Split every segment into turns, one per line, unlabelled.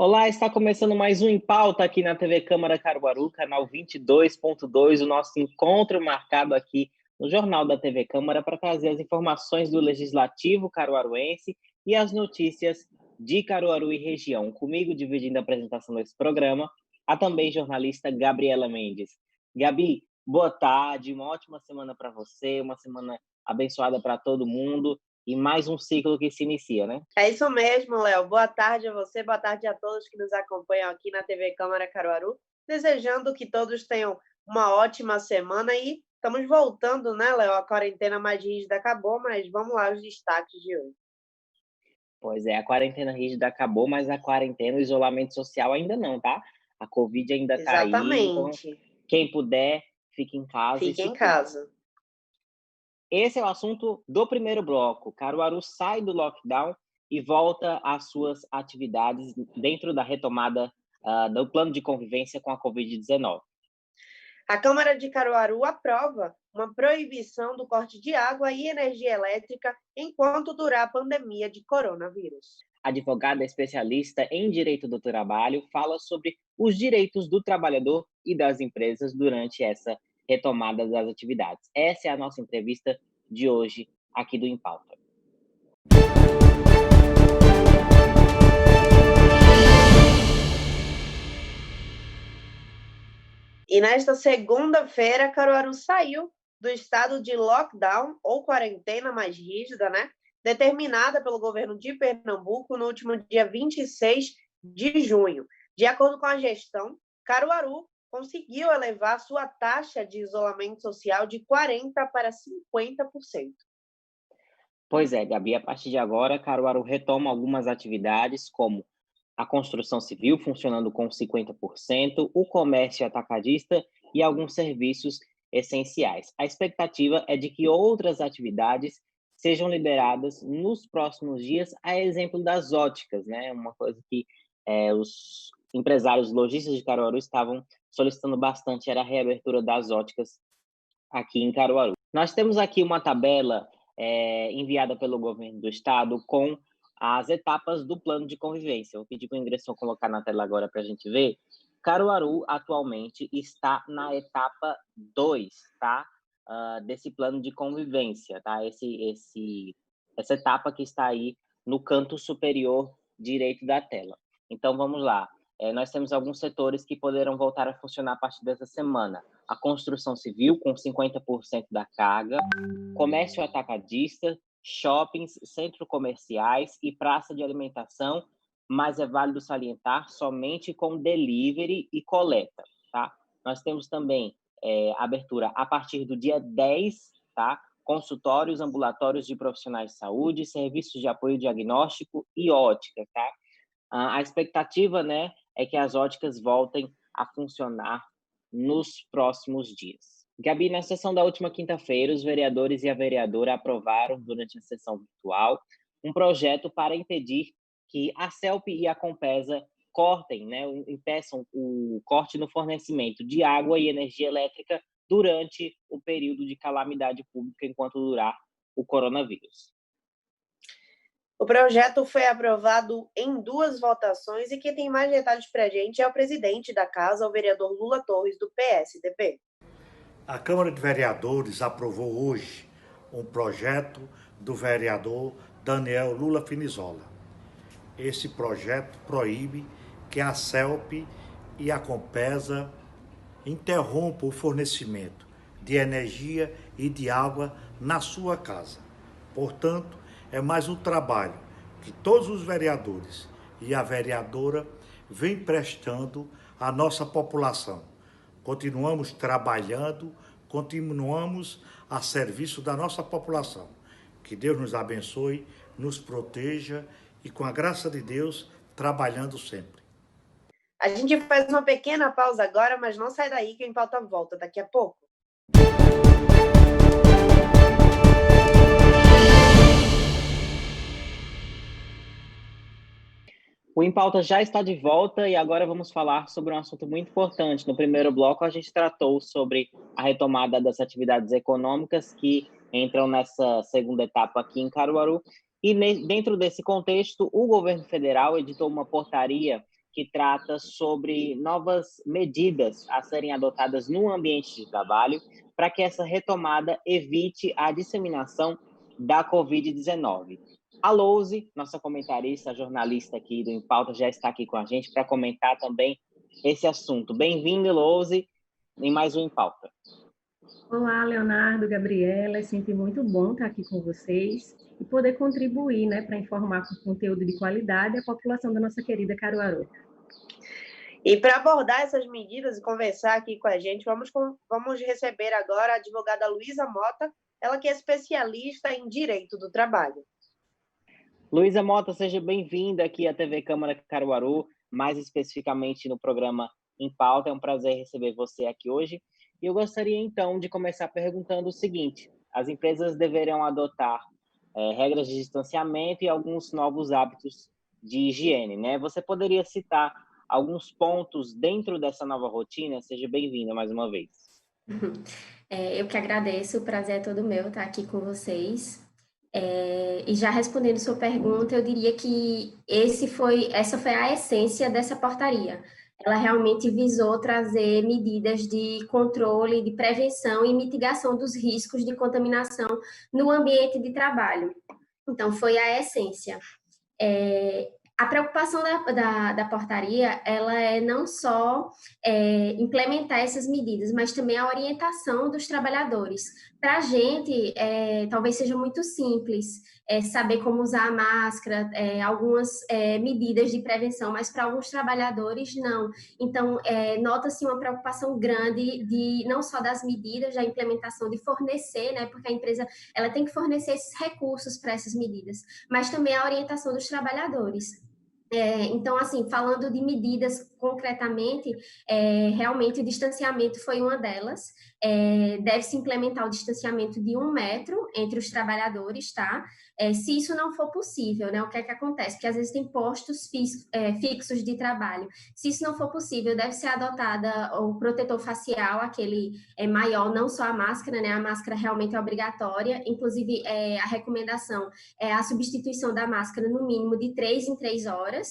Olá, está começando mais um Em Pauta aqui na TV Câmara Caruaru, canal 22.2, o nosso encontro marcado aqui no Jornal da TV Câmara para trazer as informações do Legislativo caruaruense e as notícias de Caruaru e região. Comigo, dividindo a apresentação desse programa, a também jornalista Gabriela Mendes. Gabi, boa tarde, uma ótima semana para você, uma semana abençoada para todo mundo e mais um ciclo que se inicia, né?
É isso mesmo, Léo. Boa tarde a você, boa tarde a todos que nos acompanham aqui na TV Câmara Caruaru. Desejando que todos tenham uma ótima semana e estamos voltando, né, Léo? A quarentena mais rígida acabou, mas vamos lá, os destaques de hoje.
Pois é, a quarentena rígida acabou, mas a quarentena, o isolamento social ainda não, tá? A Covid ainda está aí, então
Exatamente.
quem puder, fique em casa e
Fique
se
em
cuide.
casa.
Esse é o assunto do primeiro bloco. Caruaru sai do lockdown e volta às suas atividades dentro da retomada do plano de convivência com a Covid-19.
A Câmara de Caruaru aprova uma proibição do corte de água e energia elétrica enquanto durar a pandemia de coronavírus.
A advogada especialista em direito do trabalho fala sobre os direitos do trabalhador e das empresas durante essa retomada das atividades. Essa é a nossa entrevista de hoje aqui do Em Pauta.
E nesta segunda-feira, Caruaru saiu do estado de lockdown ou quarentena mais rígida, né? Determinada pelo governo de Pernambuco no último dia 26 de junho. De acordo com a gestão, Caruaru conseguiu elevar sua taxa de isolamento social de 40% para 50%.
Pois é, Gabi, a partir de agora, Caruaru retoma algumas atividades, como a construção civil, funcionando com 50%, o comércio atacadista e alguns serviços essenciais. A expectativa é de que outras atividades sejam liberadas nos próximos dias, a exemplo das óticas, né? Uma coisa que os empresários lojistas de Caruaru estavam solicitando bastante, era a reabertura das óticas aqui em Caruaru. Nós temos aqui uma tabela enviada pelo governo do estado com as etapas do plano de convivência. Vou pedir para o ingressor colocar na tela agora para a gente ver. Caruaru, atualmente, está na etapa 2, tá? Desse plano de convivência, tá? Essa etapa que está aí no canto superior direito da tela. Então, vamos lá. Nós temos alguns setores que poderão voltar a funcionar a partir dessa semana. A construção civil, com 50% da carga, comércio atacadista, shoppings, centros comerciais e praça de alimentação, mas é válido salientar somente com delivery e coleta, tá? Nós temos também abertura a partir do dia 10, tá? Consultórios, ambulatórios de profissionais de saúde, serviços de apoio diagnóstico e ótica, tá? A expectativa, né, é que as óticas voltem a funcionar nos próximos dias. Gabi, na sessão da última quinta-feira, os vereadores e a vereadora aprovaram, durante a sessão virtual, um projeto para impedir que a CELP e a Compesa cortem, né, impeçam o corte no fornecimento de água e energia elétrica durante o período de calamidade pública enquanto durar o coronavírus.
O projeto foi aprovado em 2 votações e quem tem mais detalhes para a gente é o presidente da casa, o vereador Lula Torres, do PSDB.
A Câmara de Vereadores aprovou hoje um projeto do vereador Daniel Lula Finizola. Esse projeto proíbe que a CELP e a Compesa interrompam o fornecimento de energia e de água na sua casa. Portanto, é mais um trabalho que todos os vereadores e a vereadora vêm prestando à nossa população. Continuamos trabalhando, continuamos a serviço da nossa população. Que Deus nos abençoe, nos proteja e, com a graça de Deus, trabalhando sempre.
A gente faz uma pequena pausa agora, mas não sai daí que o Em Pauta volta daqui a pouco.
O Em Pauta já está de volta e agora vamos falar sobre um assunto muito importante. No primeiro bloco, a gente tratou sobre a retomada das atividades econômicas que entram nessa segunda etapa aqui em Caruaru. E dentro desse contexto, o governo federal editou uma portaria que trata sobre novas medidas a serem adotadas no ambiente de trabalho para que essa retomada evite a disseminação da Covid-19. A Louise, nossa comentarista, jornalista aqui do Em Pauta, já está aqui com a gente para comentar também esse assunto. Bem-vindo, Louise, em mais um Em Pauta.
Olá, Leonardo, Gabriela, é sempre muito bom estar aqui com vocês e poder contribuir, né, para informar com conteúdo de qualidade a população da nossa querida Caruaru.
E para abordar essas medidas e conversar aqui com a gente, vamos receber agora a advogada Luísa Mota, ela que é especialista em direito do trabalho.
Luísa Mota, seja bem-vinda aqui à TV Câmara Caruaru, mais especificamente no programa Em Pauta. É um prazer receber você aqui hoje. E eu gostaria, então, de começar perguntando o seguinte: as empresas deverão adotar regras de distanciamento e alguns novos hábitos de higiene, né? Você poderia citar alguns pontos dentro dessa nova rotina? Seja bem-vinda mais uma vez.
Eu que agradeço, o prazer é todo meu estar aqui com vocês. E já respondendo sua pergunta, eu diria que essa foi a essência dessa portaria. Ela realmente visou trazer medidas de controle, de prevenção e mitigação dos riscos de contaminação no ambiente de trabalho. Então, foi a essência. A preocupação da portaria, ela é não só implementar essas medidas, mas também a orientação dos trabalhadores. Para a gente, talvez seja muito simples saber como usar a máscara, algumas medidas de prevenção, mas para alguns trabalhadores, não. Então, nota-se uma preocupação grande não só das medidas, da implementação, de fornecer, né, porque a empresa ela tem que fornecer esses recursos para essas medidas, mas também a orientação dos trabalhadores. Então, assim, falando de medidas concretamente, realmente o distanciamento foi uma delas. Deve-se implementar o distanciamento de 1 metro entre os trabalhadores, tá? Se isso não for possível, né, o que é que acontece? Porque às vezes tem postos fixos de trabalho. Se isso não for possível, deve ser adotada o protetor facial, aquele maior, não só a máscara, né? A máscara realmente é obrigatória, inclusive a recomendação é a substituição da máscara no mínimo de 3 em 3 horas.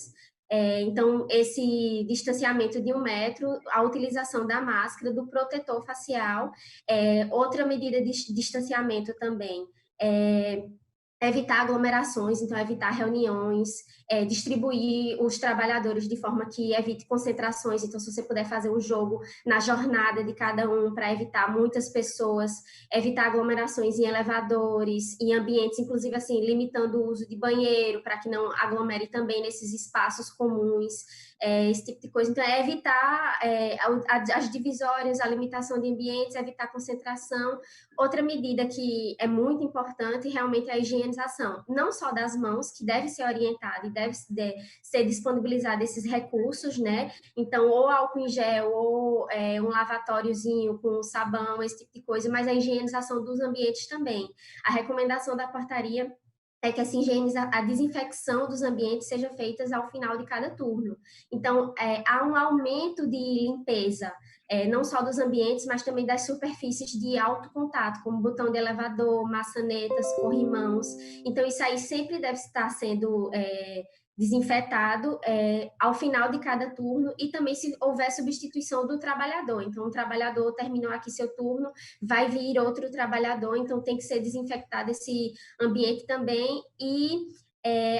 Então, esse distanciamento de 1 metro, a utilização da máscara, do protetor facial, outra medida de distanciamento também evitar aglomerações, então evitar reuniões, distribuir os trabalhadores de forma que evite concentrações. Então, se você puder fazer um jogo na jornada de cada um para evitar muitas pessoas, evitar aglomerações em elevadores, em ambientes, inclusive assim, limitando o uso de banheiro para que não aglomere também nesses espaços comuns, esse tipo de coisa. Então, evitar as divisórias, a limitação de ambientes, evitar concentração. Outra medida que é muito importante realmente é a higienização, não só das mãos, que deve ser orientada e deve ser disponibilizado esses recursos, né? Então, ou álcool em gel, ou um lavatóriozinho com sabão, esse tipo de coisa, mas a higienização dos ambientes também. A recomendação da portaria é que a desinfecção dos ambientes seja feita ao final de cada turno. Então, há um aumento de limpeza, não só dos ambientes, mas também das superfícies de alto contato, como botão de elevador, maçanetas, corrimãos. Então, isso aí sempre deve estar sendo desinfetado ao final de cada turno, e também se houver substituição do trabalhador. Então, o trabalhador terminou aqui seu turno, vai vir outro trabalhador, então tem que ser desinfectado esse ambiente também. E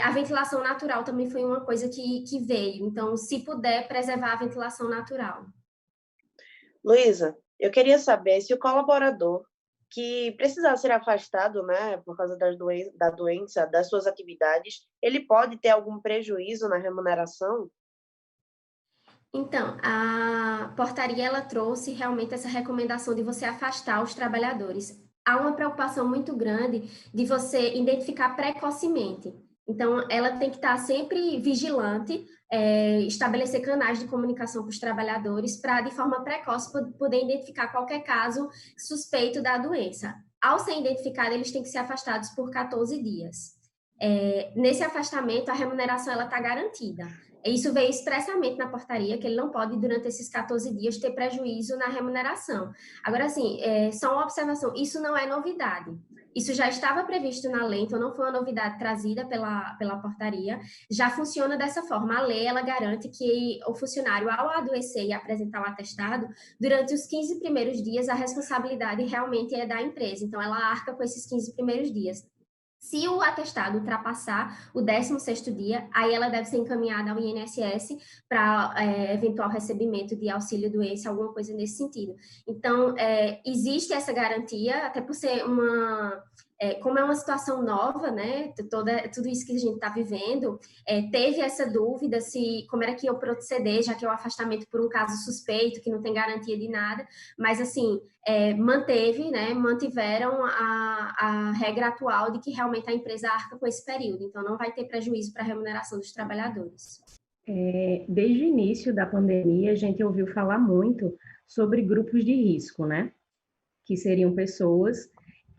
a ventilação natural também foi uma coisa que veio. Então, se puder, preservar a ventilação natural.
Luísa, eu queria saber se o colaborador que precisar ser afastado, né, por causa da doença, das suas atividades, ele pode ter algum prejuízo na remuneração?
Então, a portaria ela trouxe realmente essa recomendação de você afastar os trabalhadores. Há uma preocupação muito grande de você identificar precocemente. Então, ela tem que estar sempre vigilante, estabelecer canais de comunicação com os trabalhadores para, de forma precoce, poder identificar qualquer caso suspeito da doença. Ao ser identificado, eles têm que ser afastados por 14 dias. Nesse afastamento, a remuneração está garantida. Isso veio expressamente na portaria, que ele não pode, durante esses 14 dias, ter prejuízo na remuneração. Agora, assim, só uma observação, isso não é novidade. Isso já estava previsto na lei, então não foi uma novidade trazida pela portaria. Já funciona dessa forma. A lei, ela garante que o funcionário, ao adoecer e apresentar o atestado, durante os 15 primeiros dias, a responsabilidade realmente é da empresa. Então, ela arca com esses 15 primeiros dias. Se o atestado ultrapassar o 16º dia, aí ela deve ser encaminhada ao INSS para eventual recebimento de auxílio-doença, alguma coisa nesse sentido. Então, existe essa garantia, até por ser como é uma situação nova, né, tudo isso que a gente está vivendo, teve essa dúvida como era que ia proceder, já que é o afastamento por um caso suspeito, que não tem garantia de nada, mas, assim, mantiveram a regra atual de que realmente a empresa arca com esse período, então não vai ter prejuízo para a remuneração dos trabalhadores.
Desde o início da pandemia, a gente ouviu falar muito sobre grupos de risco, né? Que seriam pessoas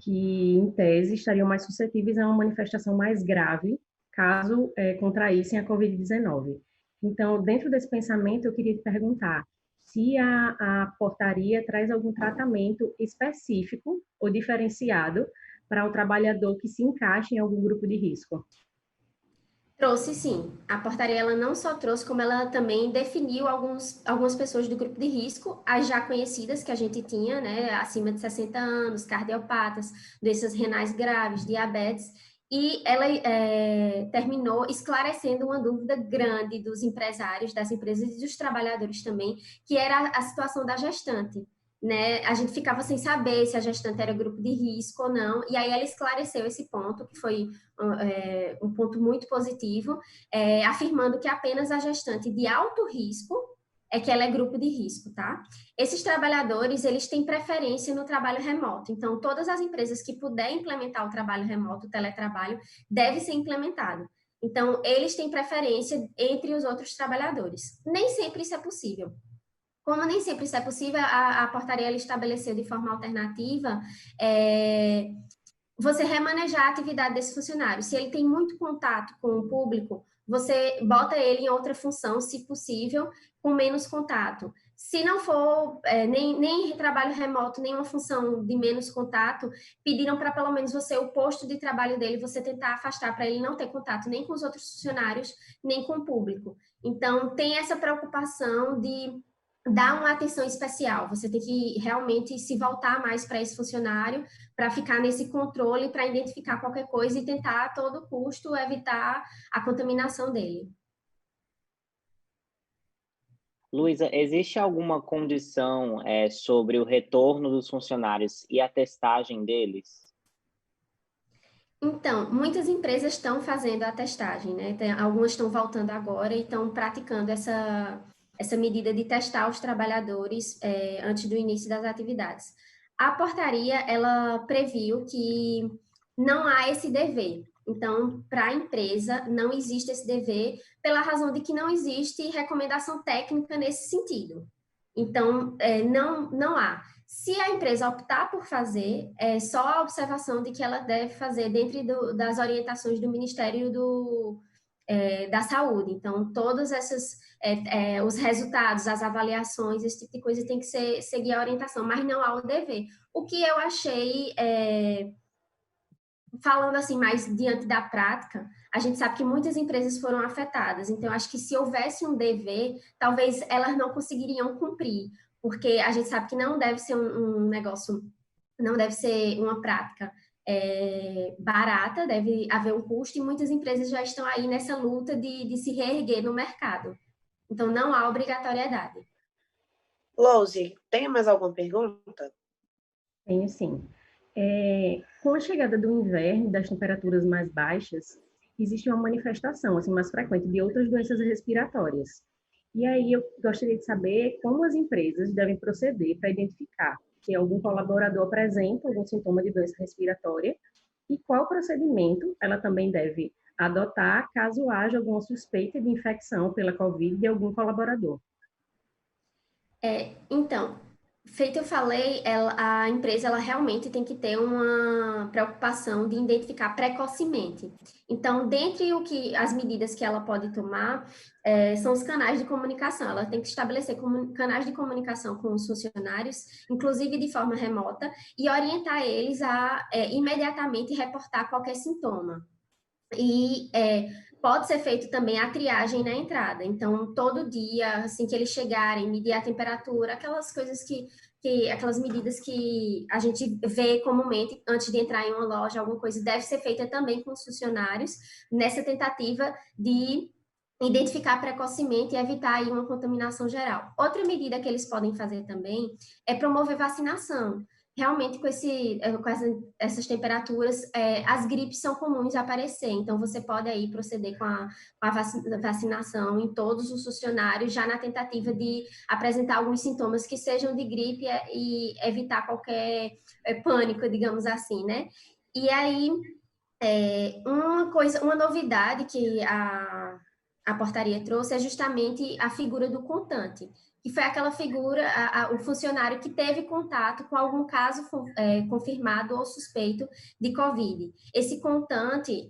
que, em tese, estariam mais suscetíveis a uma manifestação mais grave caso contraíssem a Covid-19. Então, dentro desse pensamento, eu queria te perguntar se a portaria traz algum tratamento específico ou diferenciado para o trabalhador que se encaixe em algum grupo de risco.
Trouxe, sim. A portaria ela não só trouxe, como ela também definiu algumas pessoas do grupo de risco, as já conhecidas que a gente tinha, né, acima de 60 anos, cardiopatas, doenças renais graves, diabetes, e ela terminou esclarecendo uma dúvida grande dos empresários, das empresas e dos trabalhadores também, que era a situação da gestante. Né? A gente ficava sem saber se a gestante era grupo de risco ou não, e aí ela esclareceu esse ponto, que foi um ponto muito positivo, afirmando que apenas a gestante de alto risco é que ela é grupo de risco, tá? Esses trabalhadores, eles têm preferência no trabalho remoto, então todas as empresas que puderem implementar o trabalho remoto, o teletrabalho, deve ser implementado. Então, eles têm preferência entre os outros trabalhadores. Nem sempre isso é possível. Como nem sempre isso é possível, a portaria ela estabeleceu de forma alternativa você remanejar a atividade desse funcionário. Se ele tem muito contato com o público, você bota ele em outra função, se possível, com menos contato. Se não for nem trabalho remoto, nenhuma função de menos contato, pediram para pelo menos o posto de trabalho dele, você tentar afastar para ele não ter contato nem com os outros funcionários, nem com o público. Então, tem essa preocupação de dar uma atenção especial. Você tem que realmente se voltar mais para esse funcionário, para ficar nesse controle, para identificar qualquer coisa e tentar a todo custo evitar a contaminação dele.
Luísa, existe alguma condição sobre o retorno dos funcionários e a testagem deles?
Então, muitas empresas estão fazendo a testagem, né? Algumas estão voltando agora e estão praticando essa medida de testar os trabalhadores antes do início das atividades. A portaria, ela previu que não há esse dever. Então, para a empresa, não existe esse dever, pela razão de que não existe recomendação técnica nesse sentido. Então, não há. Se a empresa optar por fazer, é só a observação de que ela deve fazer dentro das orientações do Ministério da Saúde. Então, todos os resultados, as avaliações, esse tipo de coisa tem que seguir a orientação, mas não há o dever. O que eu achei, falando assim mais diante da prática, a gente sabe que muitas empresas foram afetadas, então acho que se houvesse um dever, talvez elas não conseguiriam cumprir, porque a gente sabe que não deve ser um negócio, não deve ser uma prática barata, deve haver um custo, e muitas empresas já estão aí nessa luta de se reerguer no mercado. Então, não há obrigatoriedade.
Louise, tem mais alguma pergunta?
Tenho sim. Com a chegada do inverno e das temperaturas mais baixas, existe uma manifestação assim, mais frequente de outras doenças respiratórias. E aí eu gostaria de saber como as empresas devem proceder para identificar se algum colaborador apresenta algum sintoma de doença respiratória e qual procedimento ela também deve adotar caso haja alguma suspeita de infecção pela Covid de algum colaborador.
Então, Feito eu falei, a empresa ela realmente tem que ter uma preocupação de identificar precocemente. Então, dentre as medidas que ela pode tomar, são os canais de comunicação. Ela tem que estabelecer canais de comunicação com os funcionários, inclusive de forma remota, e orientar eles a imediatamente reportar qualquer sintoma. E pode ser feito também a triagem na entrada. Então, todo dia, assim que eles chegarem, medir a temperatura, aquelas coisas aquelas medidas que a gente vê comumente antes de entrar em uma loja, alguma coisa, deve ser feita também com os funcionários, nessa tentativa de identificar precocemente e evitar aí uma contaminação geral. Outra medida que eles podem fazer também é promover vacinação. Realmente, com essas temperaturas, as gripes são comuns a aparecer, então você pode aí proceder com a vacinação em todos os funcionários, já na tentativa de apresentar alguns sintomas que sejam de gripe e evitar qualquer pânico, digamos assim, né? E aí, uma novidade que a portaria trouxe é justamente a figura do contante, que foi aquela figura, o funcionário que teve contato com algum caso confirmado ou suspeito de Covid. Esse contante,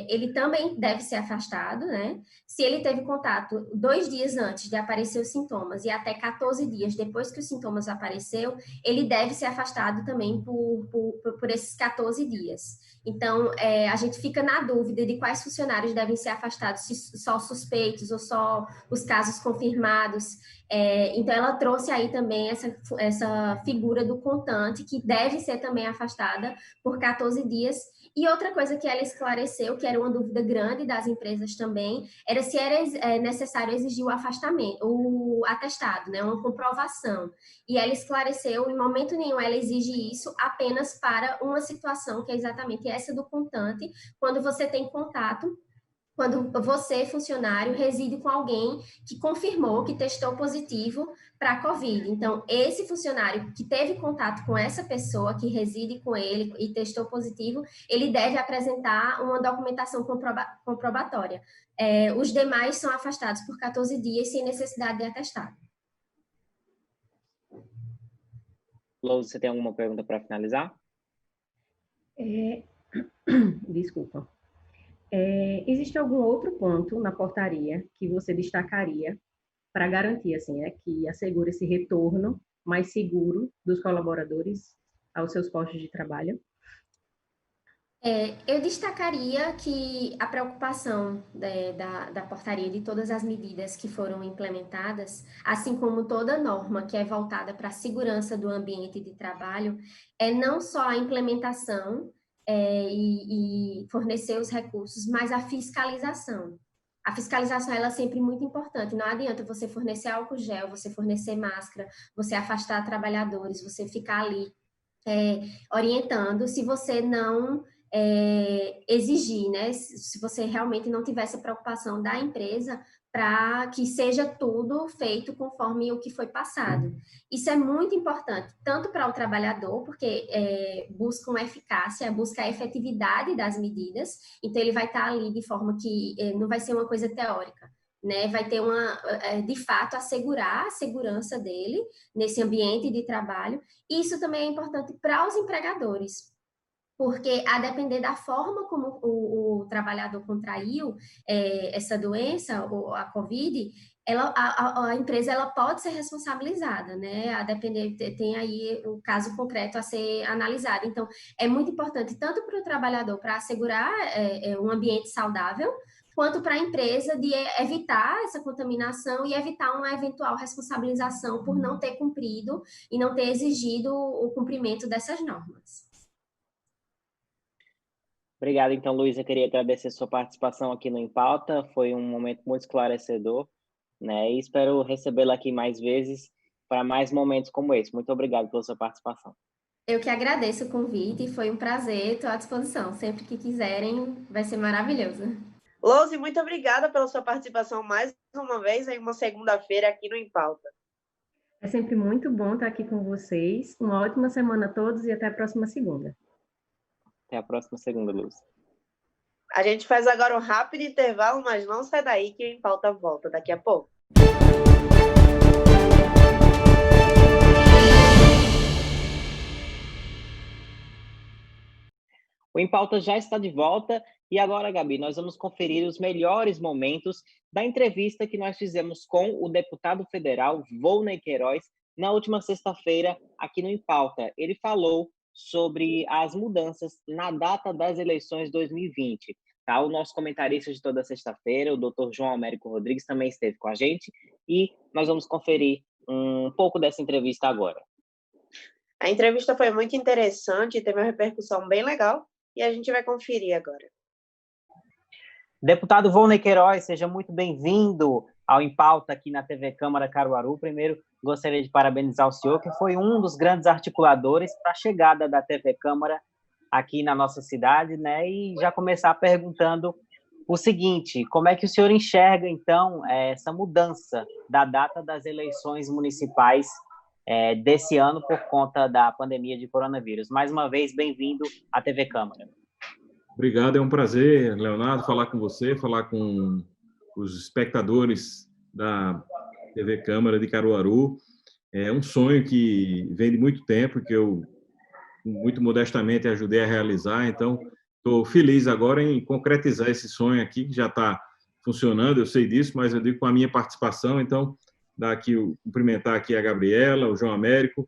ele também deve ser afastado, né? Se ele teve contato 2 dias antes de aparecer os sintomas e até 14 dias depois que os sintomas apareceu, ele deve ser afastado também por esses 14 dias. Então, a gente fica na dúvida de quais funcionários devem ser afastados, se só suspeitos ou só os casos confirmados. Então, ela trouxe aí também essa figura do contante, que deve ser também afastada por 14 dias. E outra coisa que ela esclareceu, que era uma dúvida grande das empresas também, era se era necessário exigir o afastamento, o atestado, né, uma comprovação. E ela esclareceu, em momento nenhum ela exige isso, apenas para uma situação, que é exatamente essa do contante, quando você tem contato, quando você, funcionário, reside com alguém que confirmou, que testou positivo para a Covid. Então, esse funcionário que teve contato com essa pessoa, que reside com ele e testou positivo, ele deve apresentar uma documentação comprobatória. Os demais são afastados por 14 dias sem necessidade de atestado.
Louise, você tem alguma pergunta para finalizar?
Desculpa. Existe algum outro ponto na portaria que você destacaria para garantir, assim, que assegure esse retorno mais seguro dos colaboradores aos seus postos de trabalho?
Eu destacaria que a preocupação da portaria, de todas as medidas que foram implementadas, assim como toda norma que é voltada para a segurança do ambiente de trabalho, é não só a implementação e fornecer os recursos, mas a fiscalização. A fiscalização ela é sempre muito importante. Não adianta você fornecer álcool gel, você fornecer máscara, você afastar trabalhadores, você ficar ali orientando, se você não exigir, né? Se você realmente não tiver essa preocupação da empresa para que seja tudo feito conforme o que foi passado. Isso é muito importante, tanto para o trabalhador, porque busca uma eficácia, busca a efetividade das medidas, então ele vai estar ali de forma que não vai ser uma coisa teórica, né? Vai ter de fato, assegurar a segurança dele nesse ambiente de trabalho. E isso também é importante para os empregadores, porque a depender da forma como o trabalhador contraiu essa doença, ou a Covid, a empresa ela pode ser responsabilizada, né? A depender, tem aí o caso concreto a ser analisado. Então, é muito importante tanto para o trabalhador, para assegurar um ambiente saudável, quanto para a empresa de evitar essa contaminação e evitar uma eventual responsabilização por não ter cumprido e não ter exigido o cumprimento dessas normas.
Obrigado, então, Luiz. Eu queria agradecer a sua participação aqui no Em Pauta. Foi um momento muito esclarecedor, né? E espero recebê-la aqui mais vezes para mais momentos como esse. Muito obrigado pela sua participação.
Eu que agradeço o convite, foi um prazer, estou à disposição. Sempre que quiserem, vai ser maravilhoso.
Louise, muito obrigada pela sua participação mais uma vez em uma segunda-feira aqui no Em Pauta.
É sempre muito bom estar aqui com vocês. Uma ótima semana a todos e até a próxima segunda.
Até a próxima segunda, Luz.
A gente faz agora um rápido intervalo, mas não sai daí que o Em Pauta volta daqui a pouco.
O Em Pauta já está de volta e agora, Gabi, nós vamos conferir os melhores momentos da entrevista que nós fizemos com o deputado federal Volney Queiroz na última sexta-feira aqui no Em Pauta. Ele falou sobre as mudanças na data das eleições 2020. Tá? O nosso comentarista de toda sexta-feira, o Dr. João Américo Rodrigues, também esteve com a gente e nós vamos conferir um pouco dessa entrevista agora.
A entrevista foi muito interessante, teve uma repercussão bem legal e a gente vai conferir agora.
Deputado Volney Queiroz, seja muito bem-vindo ao Em Pauta aqui na TV Câmara Caruaru. Primeiro, gostaria de parabenizar o senhor, que foi um dos grandes articuladores para a chegada da TV Câmara aqui na nossa cidade, né? E já começar perguntando o seguinte: como é que o senhor enxerga, então, essa mudança da data das eleições municipais desse ano por conta da pandemia de coronavírus? Mais uma vez, bem-vindo à TV Câmara.
Obrigado, é um prazer, Leonardo, falar com você, falar com os espectadores da TV Câmara de Caruaru. É um sonho que vem de muito tempo, que eu, muito modestamente, ajudei a realizar. Então, estou feliz agora em concretizar esse sonho aqui, que já está funcionando, eu sei disso, mas eu digo com a minha participação. Então, cumprimentar aqui a Gabriela, o João Américo.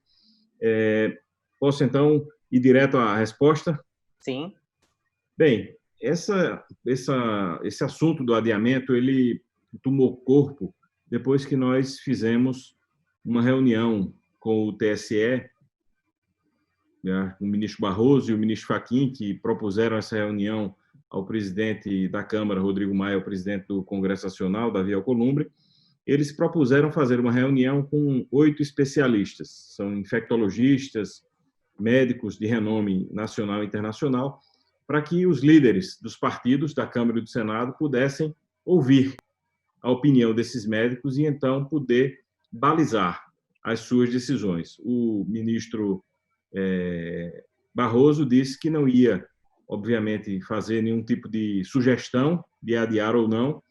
Posso, então, ir direto à resposta?
Sim.
Bem, esse assunto do adiamento, ele tomou corpo depois que nós fizemos uma reunião com o TSE, né, o ministro Barroso e o ministro Fachin, que propuseram essa reunião ao presidente da Câmara, Rodrigo Maia, ao presidente do Congresso Nacional, Davi Alcolumbre. Eles propuseram fazer uma reunião com 8 especialistas, são infectologistas, médicos de renome nacional e internacional, para que os líderes dos partidos da Câmara e do Senado pudessem ouvir a opinião desses médicos e, então, poder balizar as suas decisões. O ministro Barroso disse que não ia, obviamente, fazer nenhum tipo de sugestão de adiar ou não,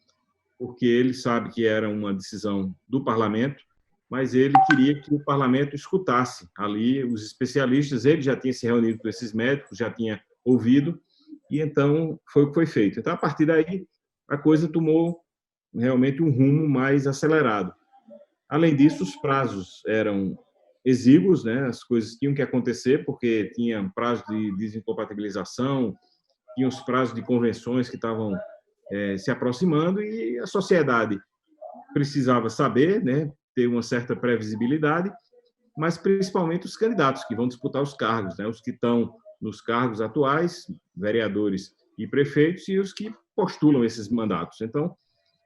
porque ele sabe que era uma decisão do parlamento, mas ele queria que o parlamento escutasse ali os especialistas. Ele já tinha se reunido com esses médicos, já tinha ouvido, e então foi o que foi feito. Então, a partir daí, a coisa tomou realmente um rumo mais acelerado. Além disso, os prazos eram exíguos, né? As coisas tinham que acontecer, porque tinha prazo de desincompatibilização, tinha os prazos de convenções que estavam se aproximando, e a sociedade precisava saber, né? Ter uma certa previsibilidade, mas principalmente os candidatos que vão disputar os cargos, né? Os que estão nos cargos atuais, vereadores e prefeitos, e os que postulam esses mandatos. Então,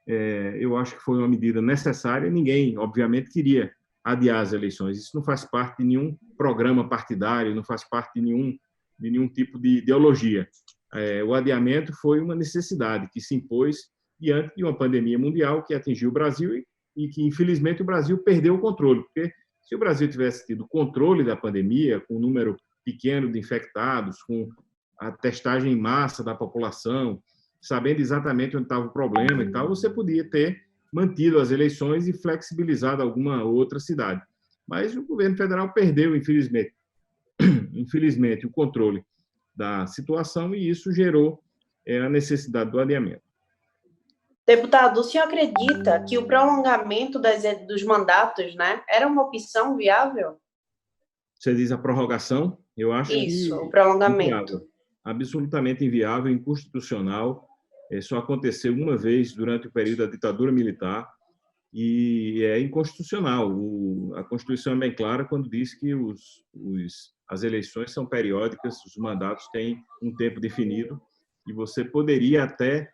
eu acho que foi uma medida necessária. Ninguém, obviamente, queria adiar as eleições. Isso não faz parte de nenhum programa partidário, não faz parte de nenhum tipo de ideologia. O adiamento foi uma necessidade que se impôs diante de uma pandemia mundial que atingiu o Brasil e que, infelizmente, o Brasil perdeu o controle, porque se o Brasil tivesse tido controle da pandemia, com um número pequeno de infectados, com a testagem em massa da população, sabendo exatamente onde estava o problema e tal, você podia ter mantido as eleições e flexibilizado alguma outra cidade. Mas o governo federal perdeu, infelizmente, o controle da situação, e isso gerou a necessidade do adiamento.
Deputado, o senhor acredita que o prolongamento dos mandatos, né, era uma opção viável?
Você diz a prorrogação? Eu acho
isso, o prolongamento.
Inviável, absolutamente inviável, inconstitucional. Só aconteceu uma vez durante o período da ditadura militar e é inconstitucional. A Constituição é bem clara quando diz que as eleições são periódicas, os mandatos têm um tempo definido, e você poderia até...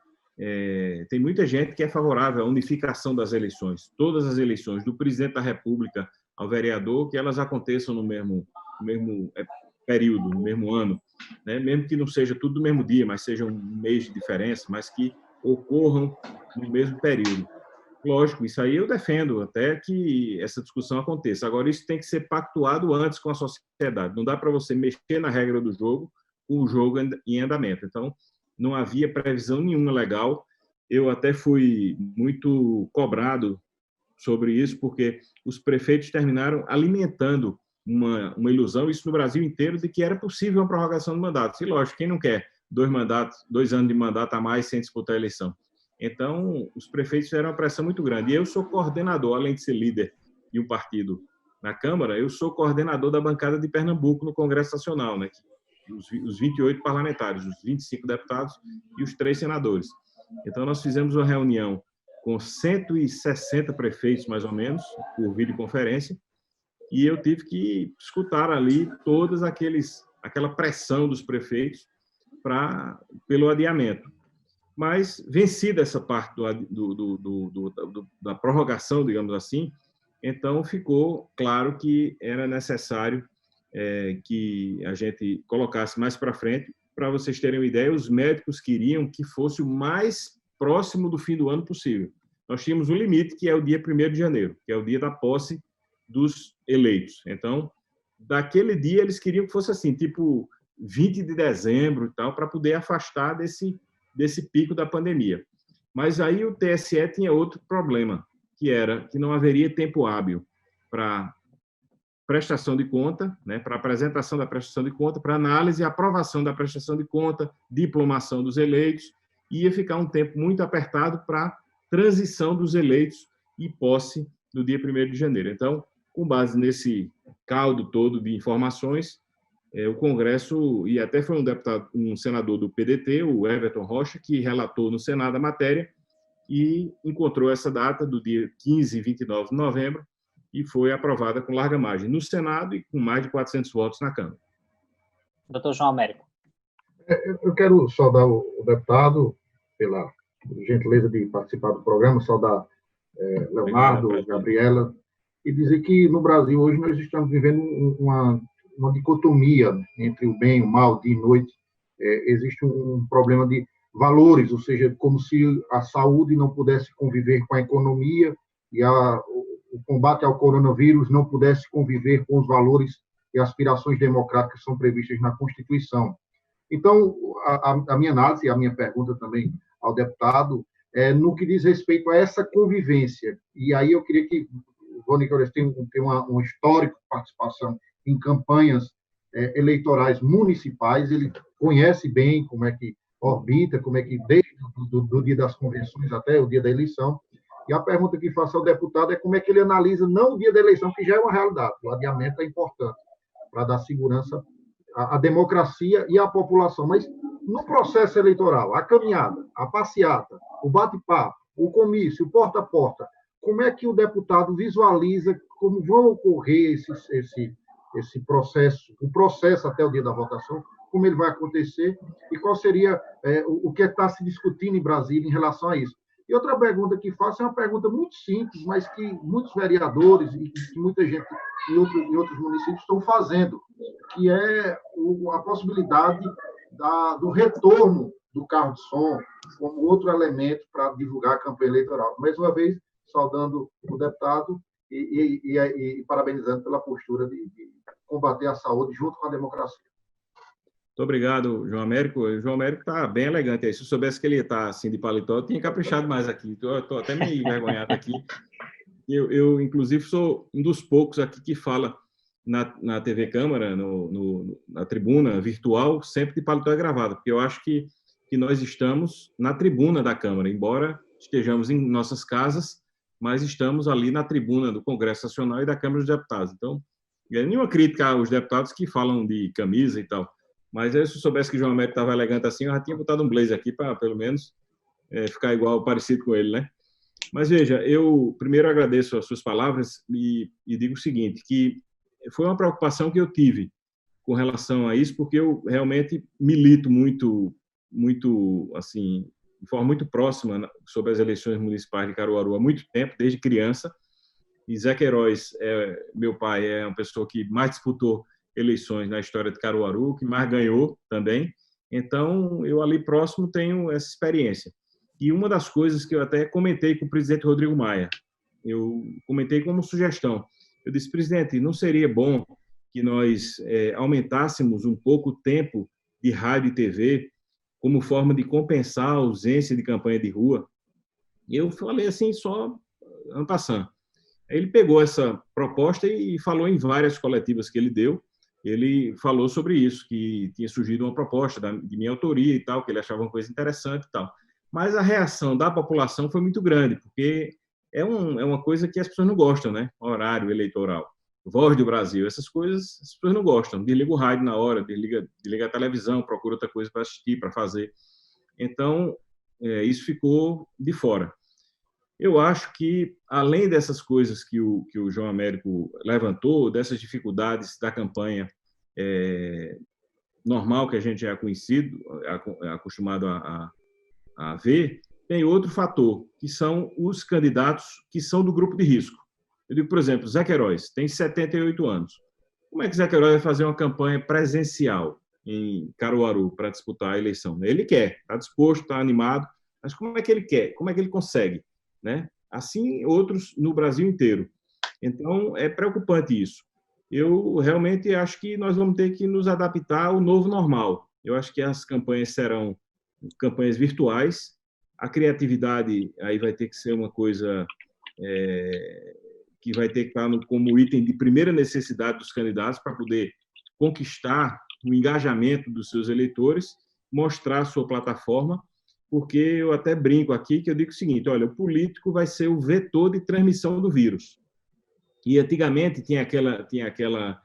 tem muita gente que é favorável à unificação das eleições. Todas as eleições, do presidente da República ao vereador, que elas aconteçam no mesmo período, no mesmo ano, né? Mesmo que não seja tudo no mesmo dia, mas seja um mês de diferença, mas que ocorram no mesmo período. Lógico, isso aí eu defendo até que essa discussão aconteça. Agora, isso tem que ser pactuado antes com a sociedade. Não dá para você mexer na regra do jogo com o jogo em andamento. Então, não havia previsão nenhuma legal. Eu até fui muito cobrado sobre isso, porque os prefeitos terminaram alimentando uma ilusão, isso no Brasil inteiro, de que era possível uma prorrogação de mandato. E, lógico, quem não quer 2 anos de mandato a mais sem disputar a eleição? Então, os prefeitos fizeram uma pressão muito grande. E eu sou coordenador, além de ser líder de um partido na Câmara, eu sou coordenador da bancada de Pernambuco no Congresso Nacional, né? Os 28 parlamentares, os 25 deputados e os 3 senadores. Então, nós fizemos uma reunião com 160 prefeitos, mais ou menos, por videoconferência, e eu tive que escutar ali aquela pressão dos prefeitos pelo adiamento. Mas, vencida essa parte da prorrogação, digamos assim, então ficou claro que era necessário que a gente colocasse mais para frente. Para vocês terem uma ideia, os médicos queriam que fosse o mais próximo do fim do ano possível. Nós tínhamos um limite, que é o dia 1º de janeiro, que é o dia da posse dos eleitos. Então, daquele dia, eles queriam que fosse assim, tipo 20 de dezembro e tal, para poder afastar desse pico da pandemia. Mas aí o TSE tinha outro problema, que era que não haveria tempo hábil para prestação de conta, né, para apresentação da prestação de conta, para análise e aprovação da prestação de conta, diplomação dos eleitos, e ia ficar um tempo muito apertado para transição dos eleitos e posse no dia 1º de janeiro. Então, com base nesse caldo todo de informações, o Congresso, e até foi um senador do PDT, o Everton Rocha, que relatou no Senado a matéria e encontrou essa data do dia 15 e 29 de novembro, e foi aprovada com larga margem no Senado e com mais de 400 votos na Câmara.
Doutor João Américo.
Eu quero saudar o deputado pela gentileza de participar do programa, saudar Leonardo, Gabriela, e dizer que no Brasil hoje nós estamos vivendo uma dicotomia entre o bem e o mal, dia e noite. Existe um problema de valores, ou seja, como se a saúde não pudesse conviver com a economia e o combate ao coronavírus não pudesse conviver com os valores e aspirações democráticas que são previstas na Constituição. Então, a minha análise e a minha pergunta também ao deputado é no que diz respeito a essa convivência. E aí eu queria que o Rony Queiroz tenha um histórico de participação em campanhas eleitorais municipais, ele conhece bem como é que orbita, como é que desde do dia das convenções até o dia da eleição. E a pergunta que faço ao deputado é como é que ele analisa, não o dia da eleição, que já é uma realidade, o adiamento é importante para dar segurança à democracia e à população, mas no processo eleitoral, a caminhada, a passeata, o bate-papo, o comício, o porta-a-porta, como é que o deputado visualiza como vão ocorrer esse processo, o processo até o dia da votação, como ele vai acontecer e qual seria o que está se discutindo em Brasília em relação a isso. E outra pergunta que faço é uma pergunta muito simples, mas que muitos vereadores e que muita gente em outros municípios estão fazendo, que é a possibilidade do retorno do carro de som como outro elemento para divulgar a campanha eleitoral. Mais uma vez, saudando o deputado e parabenizando pela postura de combater a saúde junto com a democracia.
Muito obrigado, João Américo. O João Américo está bem elegante aí. Se eu soubesse que ele está assim de paletó, eu tinha caprichado mais aqui. Estou até meio envergonhado aqui. Eu, inclusive, sou um dos poucos aqui que fala na TV Câmara, na tribuna virtual, sempre de paletó e gravata, porque eu acho que nós estamos na tribuna da Câmara, embora estejamos em nossas casas, mas estamos ali na tribuna do Congresso Nacional e da Câmara dos Deputados. Então, nenhuma crítica aos deputados que falam de camisa e tal. Mas se eu soubesse que o João Américo estava elegante assim, eu já tinha botado um blazer aqui para, pelo menos, ficar igual, parecido com ele, né? Mas, veja, eu primeiro agradeço as suas palavras e digo o seguinte, que foi uma preocupação que eu tive com relação a isso, porque eu realmente milito muito, assim, de forma muito próxima sobre as eleições municipais de Caruaru há muito tempo, desde criança. E Zé Queiroz, meu pai, é uma pessoa que mais disputou eleições na história de Caruaru, que mais ganhou também. Então, eu ali próximo tenho essa experiência. E uma das coisas que eu até comentei com o presidente Rodrigo Maia, eu comentei como sugestão. Eu disse, presidente, não seria bom que nós aumentássemos um pouco o tempo de rádio e TV como forma de compensar a ausência de campanha de rua? E eu falei assim, só en passant. Ele pegou essa proposta e falou em várias coletivas que ele deu. Ele falou sobre isso, que tinha surgido uma proposta de minha autoria e tal, que ele achava uma coisa interessante e tal. Mas a reação da população foi muito grande, porque é uma coisa que as pessoas não gostam, né? Horário eleitoral. Voz do Brasil, essas coisas as pessoas não gostam. Desliga o rádio na hora, desliga a televisão, procura outra coisa para assistir, para fazer. Então, isso ficou de fora. Eu acho que, além dessas coisas que o João Américo levantou, dessas dificuldades da campanha normal que a gente é conhecido, acostumado a ver, tem outro fator, que são os candidatos que são do grupo de risco. Eu digo, por exemplo, Zé Queiroz tem 78 anos. Como é que Zé Queiroz vai fazer uma campanha presencial em Caruaru para disputar a eleição? Ele quer, está disposto, está animado, mas como é que ele quer? Como é que ele consegue? Né? Assim, outros no Brasil inteiro. Então, é preocupante isso. Eu realmente acho que nós vamos ter que nos adaptar ao novo normal. Eu acho que as campanhas serão campanhas virtuais, a criatividade aí vai ter que ser uma coisa que vai ter que estar como item de primeira necessidade dos candidatos para poder conquistar o engajamento dos seus eleitores, mostrar a sua plataforma, porque eu até brinco aqui que eu digo o seguinte, olha, o político vai ser o vetor de transmissão do vírus. E antigamente tinha aquela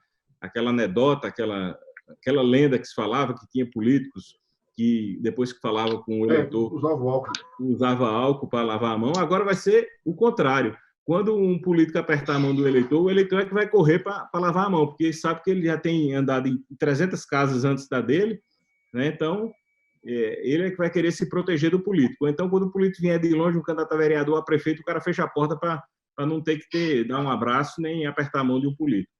anedota, aquela lenda que se falava que tinha políticos que depois que falava com o eleitor usava álcool para lavar a mão, agora vai ser o contrário. Quando um político apertar a mão do eleitor, o eleitor é que vai correr para lavar a mão, porque ele sabe que ele já tem andado em 300 casas antes da dele, né? Então ele é que vai querer se proteger do político. Então, quando o político vier de longe, um candidato a vereador, a prefeito, o cara fecha a porta para não ter que dar um abraço nem apertar a mão de um político.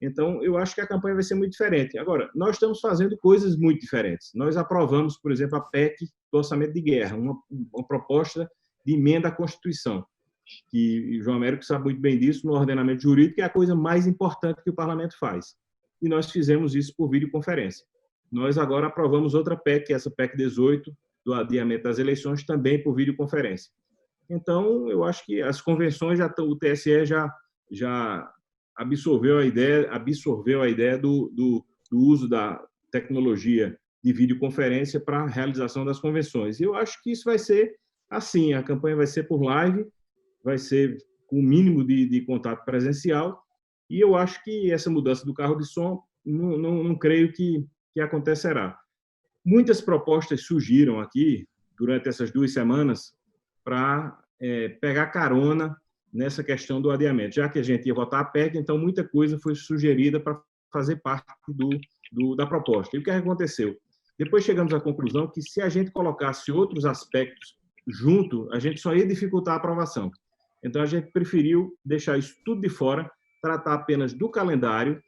Então, eu acho que a campanha vai ser muito diferente. Agora, nós estamos fazendo coisas muito diferentes. Nós aprovamos, por exemplo, a PEC do Orçamento de Guerra, uma proposta de emenda à Constituição, que o João Américo sabe muito bem disso, no ordenamento jurídico, é a coisa mais importante que o parlamento faz. E nós fizemos isso por videoconferência. Nós agora aprovamos outra PEC, essa PEC 18, do adiamento das eleições, também por videoconferência. Então, eu acho que as convenções, o TSE já absorveu a ideia do uso da tecnologia de videoconferência para a realização das convenções. E eu acho que isso vai ser assim, a campanha vai ser por live, vai ser com o mínimo de contato presencial, e eu acho que essa mudança do carro de som, não creio que acontecerá. Muitas propostas surgiram aqui, durante essas 2 semanas, para pegar carona nessa questão do adiamento. Já que a gente ia votar a PEC, então muita coisa foi sugerida para fazer parte da proposta. E o que aconteceu? Depois chegamos à conclusão que, se a gente colocasse outros aspectos junto, a gente só ia dificultar a aprovação. Então, a gente preferiu deixar isso tudo de fora, tratar apenas do calendário,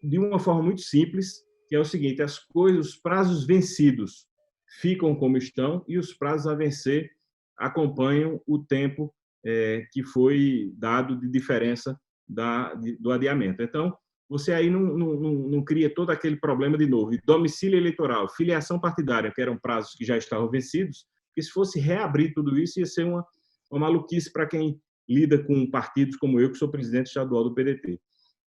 de uma forma muito simples, que é o seguinte: os prazos vencidos ficam como estão e os prazos a vencer acompanham o tempo que foi dado de diferença do adiamento. Então, você aí não cria todo aquele problema de novo. E domicílio eleitoral, filiação partidária, que eram prazos que já estavam vencidos, porque se fosse reabrir tudo isso, ia ser uma maluquice para quem lida com partidos como eu, que sou presidente estadual do PDT.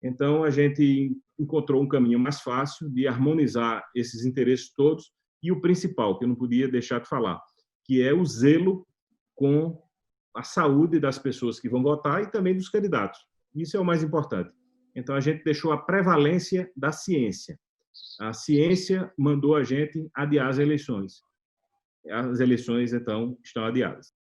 Então, a gente encontrou um caminho mais fácil de harmonizar esses interesses todos e o principal, que eu não podia deixar de falar, que é o zelo com a saúde das pessoas que vão votar e também dos candidatos. Isso é o mais importante. Então, a gente deixou a prevalência da ciência. A ciência mandou a gente adiar as eleições. As eleições, então, estão adiadas.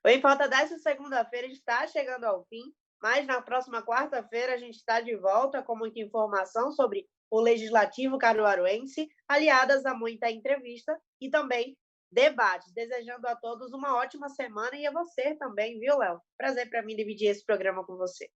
O Em Pauta dessa segunda-feira está chegando ao fim, mas na próxima quarta-feira a gente está de volta com muita informação sobre o Legislativo caruaruense, aliadas a muita entrevista e também debates. Desejando a todos uma ótima semana e a você também, viu, Léo? Prazer para mim dividir esse programa com você.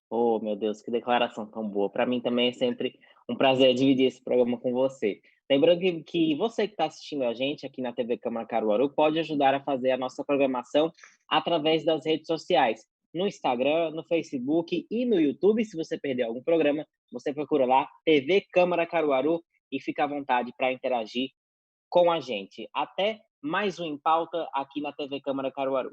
Oh, meu Deus, que declaração tão boa. Para mim também é sempre um prazer dividir esse programa com você. Lembrando que você que está assistindo a gente aqui na TV Câmara Caruaru pode ajudar a fazer a nossa programação através das redes sociais. No Instagram, no Facebook e no YouTube. Se você perdeu algum programa, você procura lá, TV Câmara Caruaru, e fica à vontade para interagir com a gente. Até mais um Em Pauta aqui na TV Câmara Caruaru.